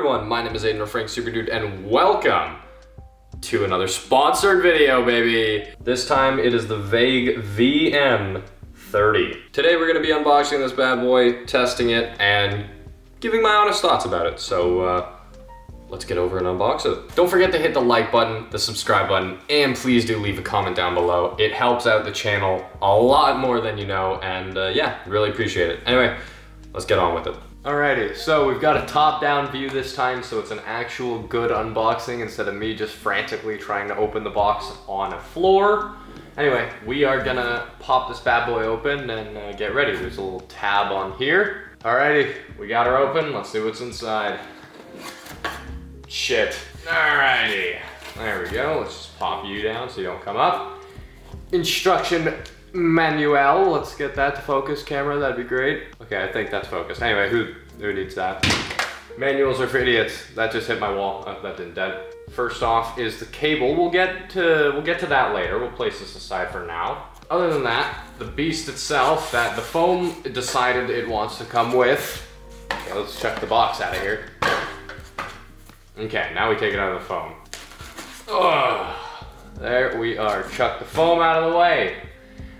everyone, my name is Aiden or Frank Super Dude, and welcome to another sponsored video, baby. This time it is the VeGue VM30. Today we're gonna be unboxing this bad boy, testing it, and giving my honest thoughts about it. So let's get over and unbox it. Don't forget to hit the like button, the subscribe button, and please do leave a comment down below. It helps out the channel a lot more than you know, and yeah, really appreciate it. Anyway, let's get on with it. Alrighty, so we've got a top-down view this time, so it's an actual good unboxing instead of me just frantically trying to open the box on a floor. Anyway, we are gonna pop this bad boy open and get ready. There's a little tab on here. Alrighty, we got her open. Let's see what's inside. Shit. Alrighty, there we go. Let's just pop you down so you don't come up. Instruction manual. Let's get that to focus, camera, that'd be great. Okay, I think that's focused. Anyway, who needs that? Manuals are for idiots. That just hit my wall. Oh, that didn't dead. First off is the cable. We'll get to that later. We'll place this aside for now. Other than that, the beast itself that the foam decided it wants to come with. Okay, let's check the box out of here. Okay, now we take it out of the foam. Ugh. There we are. Chuck the foam out of the way.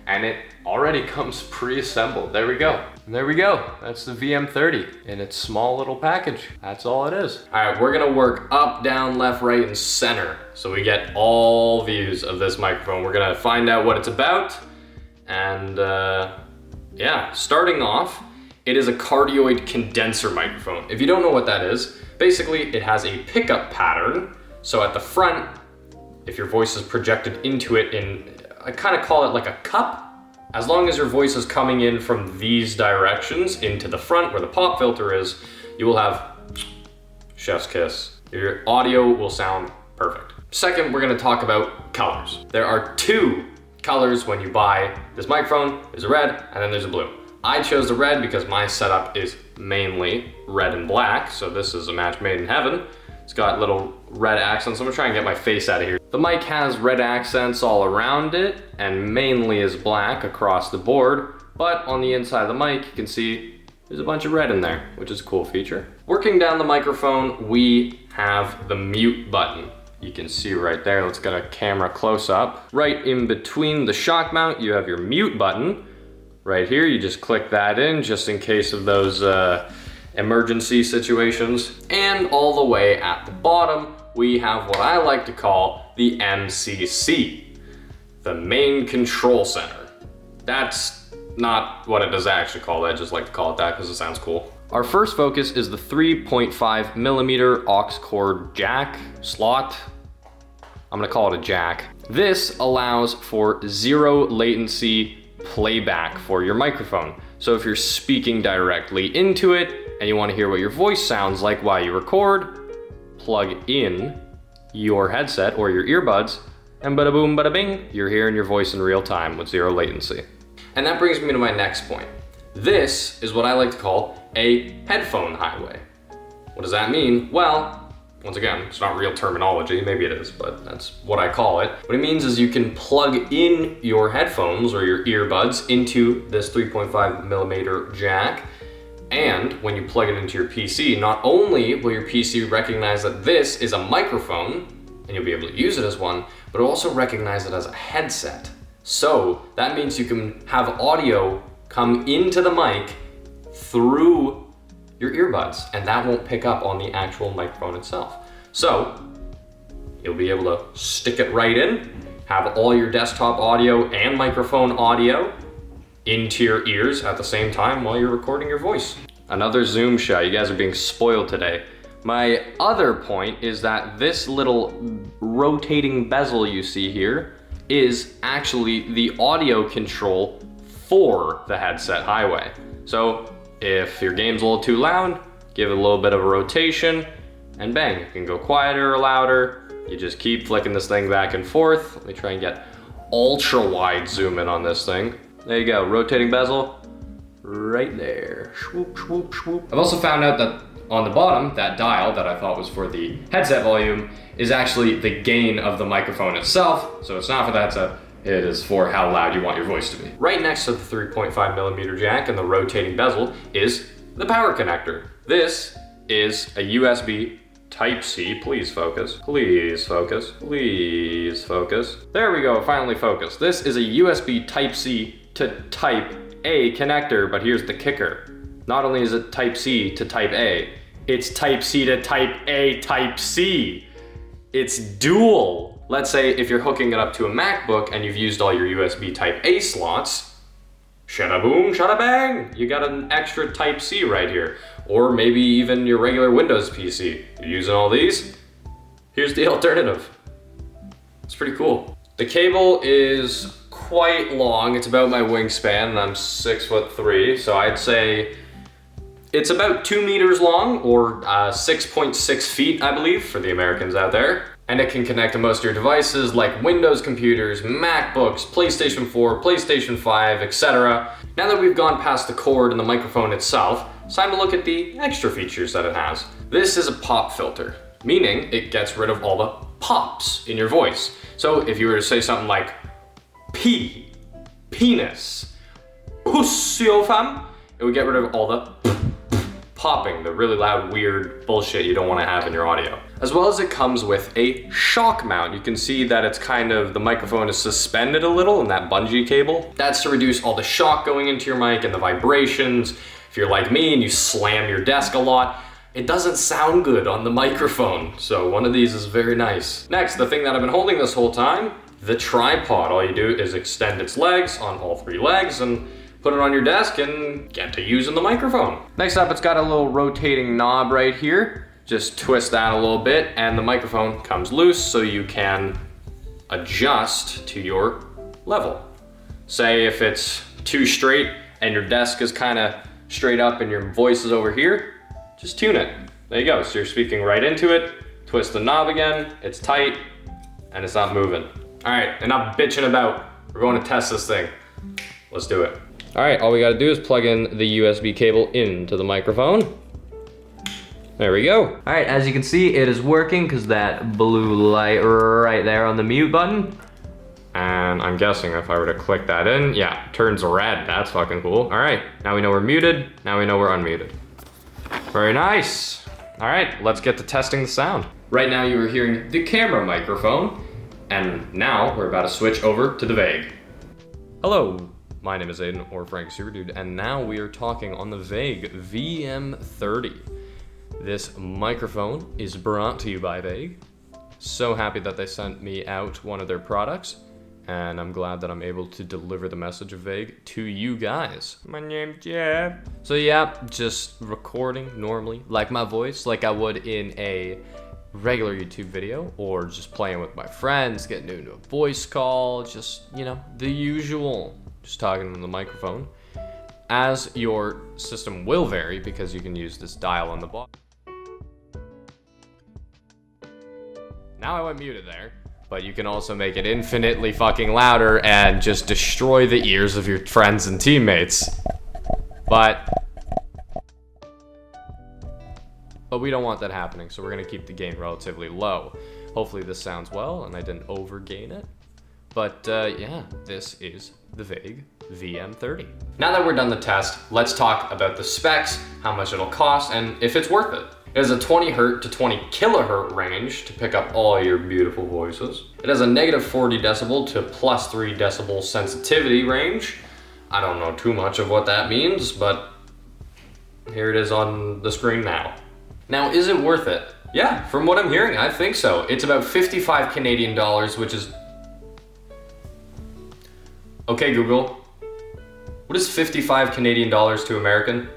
And it already comes pre-assembled. There we go. And there we go. That's the VM30 in its small little package. That's all it is. All right, we're gonna work up, down, left, right, and center. So we get all views of this microphone. We're gonna find out what it's about. And yeah, starting off, it is a cardioid condenser microphone. If you don't know what that is, basically it has a pickup pattern. So at the front, if your voice is projected into it in, I kind of call it like a cup. As long as your voice is coming in from these directions into the front where the pop filter is, you will have chef's kiss. Your audio will sound perfect. Second, we're gonna talk about colors. There are two colors when you buy this microphone. There's a red and then there's a blue. I chose the red because my setup is mainly red and black, so this is a match made in heaven. It's got little red accents. I'm gonna try and get my face out of here. The mic has red accents all around it and mainly is black across the board, but on the inside of the mic, you can see there's a bunch of red in there, which is a cool feature. Working down the microphone, we have the mute button. You can see right there. Let's get a camera close up. Right in between the shock mount, you have your mute button. Right here, you just click that in just in case of those emergency situations. And all the way at the bottom, we have what I like to call the MCC, the main control center. That's not what it is actually called. I just like to call it that because it sounds cool. Our first focus is the 3.5 millimeter aux cord jack slot. I'm gonna call it a jack. This allows for zero latency playback for your microphone. So if you're speaking directly into it and you want to hear what your voice sounds like while you record, plug in your headset or your earbuds and bada boom, bada bing, you're hearing your voice in real time with zero latency. And that brings me to my next point. This is what I like to call a headphone highway. What does that mean? Well, once again, it's not real terminology, maybe it is, but that's what I call it. What it means is you can plug in your headphones or your earbuds into this 3.5 millimeter jack, and when you plug it into your PC, not only will your PC recognize that this is a microphone, and you'll be able to use it as one, but it'll also recognize it as a headset. So that means you can have audio come into the mic through your earbuds, and that won't pick up on the actual microphone itself. So you'll be able to stick it right in, have all your desktop audio and microphone audio into your ears at the same time while you're recording your voice. Another Zoom shot. You guys are being spoiled today. My other point is that this little rotating bezel you see here is actually the audio control for the headset highway. So if your game's a little too loud, give it a little bit of a rotation and bang, it can go quieter or louder. You just keep flicking this thing back and forth. Let me try and get ultra wide zoom in on this thing. There you go, rotating bezel, right there. Swoop, swoop, swoop. I've also found out that on the bottom, that dial that I thought was for the headset volume is actually the gain of the microphone itself. So it's not for the headset, it is for how loud you want your voice to be. Right next to the 3.5 millimeter jack and the rotating bezel is the power connector. This is a USB Type-C, please focus, please focus, please focus. There we go, finally focused. This is a USB Type-C to Type-A connector, but here's the kicker. Not only is it Type-C to Type-A, it's Type-C to Type-A Type-C. It's dual. Let's say if you're hooking it up to a MacBook and you've used all your USB Type-A slots, shada boom, shada bang, you got an extra Type-C right here. Or maybe even your regular Windows PC. You're using all these, here's the alternative. It's pretty cool. The cable is quite long. It's about my wingspan and I'm 6'3", so I'd say it's about 2 meters long, or 6.6 feet, I believe, for the Americans out there. And it can connect to most of your devices like Windows computers, MacBooks, PlayStation 4, PlayStation 5, etc. Now that we've gone past the cord and the microphone itself, it's time to look at the extra features that it has. This is a pop filter, meaning it gets rid of all the pops in your voice. So if you were to say something like pee, penis, pussy fam, it would get rid of all the popping, the really loud, weird bullshit you don't want to have in your audio. As well as it comes with a shock mount. You can see that it's kind of, the microphone is suspended a little in that bungee cable. That's to reduce all the shock going into your mic and the vibrations. If you're like me and you slam your desk a lot, it doesn't sound good on the microphone. So one of these is very nice. Next, the thing that I've been holding this whole time, the tripod. All you do is extend its legs on all 3 legs and put it on your desk and get to using the microphone. Next up, it's got a little rotating knob right here. Just twist that a little bit and the microphone comes loose so you can adjust to your level. Say if it's too straight and your desk is kind of straight up and your voice is over here, just tune it. There you go, so you're speaking right into it, twist the knob again, it's tight, and it's not moving. All right, enough bitching about. We're going to test this thing. Let's do it. All right, all we gotta do is plug in the USB cable into the microphone. There we go. All right, as you can see, it is working because that blue light right there on the mute button. And I'm guessing if I were to click that in, yeah, it turns red. That's fucking cool. All right, now we know we're muted. Now we know we're unmuted. Very nice. All right, let's get to testing the sound. Right now you are hearing the camera microphone, and now we're about to switch over to the VeGue. Hello, my name is Aiden, or Frank Superdude, and now we are talking on the VeGue VM30. This microphone is brought to you by VeGue. So happy that they sent me out one of their products, and I'm glad that I'm able to deliver the message of VeGue to you guys. My name's Jeff. So yeah, just recording normally, like my voice, like I would in a regular YouTube video, or just playing with my friends, getting into a voice call, just, you know, the usual, just talking on the microphone. As your system will vary, because you can use this dial on the bottom. Now I went muted there, but you can also make it infinitely fucking louder and just destroy the ears of your friends and teammates. But we don't want that happening, so we're gonna keep the gain relatively low. Hopefully this sounds well and I didn't overgain it. But yeah, this is the VeGue VM30. Now that we're done the test, let's talk about the specs, how much it'll cost, and if it's worth it. It has a 20 Hz to 20 kHz range to pick up all your beautiful voices. It has a -40 decibel to +3 decibel sensitivity range. I don't know too much of what that means, but here it is on the screen now. Now, is it worth it? Yeah, from what I'm hearing, I think so. It's about 55 Canadian dollars, which is... Okay, Google, what is 55 Canadian dollars to American?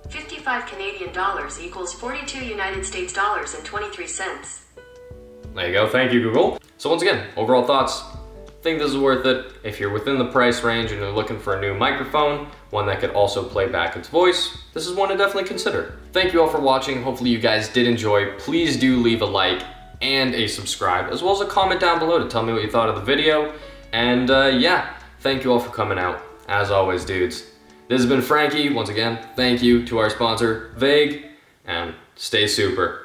55 Canadian dollars equals 42 United States dollars and 23 cents. There you go, thank you, Google. So once again, overall thoughts, think this is worth it. If you're within the price range and you're looking for a new microphone, one that could also play back its voice, this is one to definitely consider. Thank you all for watching. Hopefully you guys did enjoy. Please do leave a like and a subscribe, as well as a comment down below to tell me what you thought of the video. And yeah, thank you all for coming out. As always, dudes. This has been Frankie. Once again, thank you to our sponsor, VeGue, and stay super.